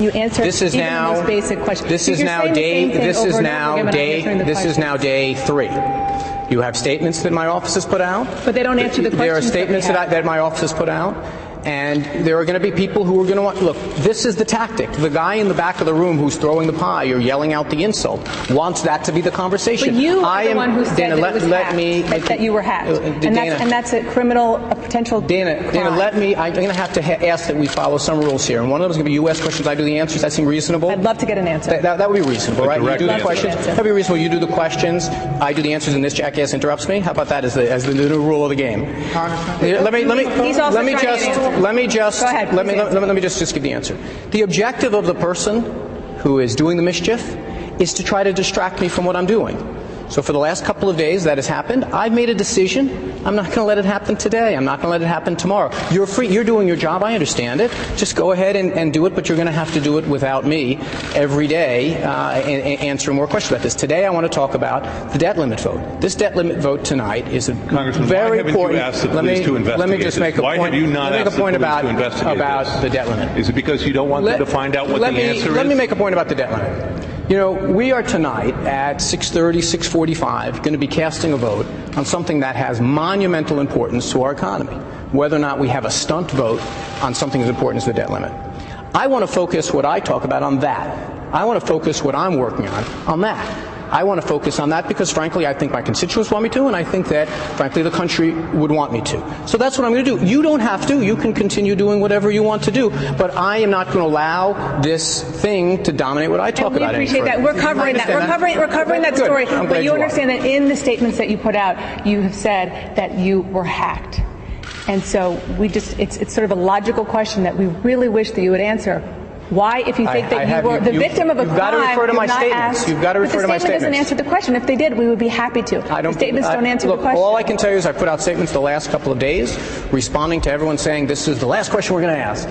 You answer this is even now, the most basic question. This is now day 3. You have statements that my office has put out. But they don't answer the questions. There are statements that my office has put out. And there are going to be people who are going to want, look, this is the tactic. The guy in the back of the room who's throwing the pie or yelling out the insult wants that to be the conversation. But you are the one who said Dana, that it was hacked, that you were hacked. And that's a criminal, a potential Dana, I'm going to have to ask that we follow some rules here. And one of them is going to be U.S. questions. I do the answers. That seem reasonable? I'd love to get an answer. That would be reasonable, right? You do the questions. That would be reasonable. You do the questions. I do the answers, and this jackass interrupts me. How about that as the new rule of the game? Let me just give the answer. The objective of the person who is doing the mischief is to try to distract me from what I'm doing. So for the last couple of days that has happened, I've made a decision. I'm not going to let it happen today. I'm not going to let it happen tomorrow. You're free. You're doing your job. I understand it. Just go ahead and do it, but you're going to have to do it without me every day answering more questions about this. Today I want to talk about the debt limit vote. This debt limit vote tonight is a very important. Let me just make a point. Why have you not asked the police to investigate about the debt limit? Is it because you don't want them to find out what the answer is? Let me make a point about the debt limit. You know, we are tonight at 6:30, 6:45 going to be casting a vote on something that has monumental importance to our economy, whether or not we have a stunt vote on something as important as the debt limit. I want to focus what I talk about on that. I want to focus what I'm working on that. I want to focus on that because, frankly, I think my constituents want me to, and I think that, frankly, the country would want me to. So that's what I'm going to do. You don't have to. You can continue doing whatever you want to do, but I am not going to allow this thing to dominate what I talk about. We appreciate that. We're covering that. We're covering that story. But you understand that in the statements that you put out, you have said that you were hacked. And so it's sort of a logical question that we really wish that you would answer. Why, if you think that you were the victim of a crime, you've got to refer to my statements. You've got to refer to my statements. The statement doesn't answer the question. If they did, we would be happy to. The statements don't answer the question. All I can tell you is I put out statements the last couple of days responding to everyone saying this is the last question we're going to ask.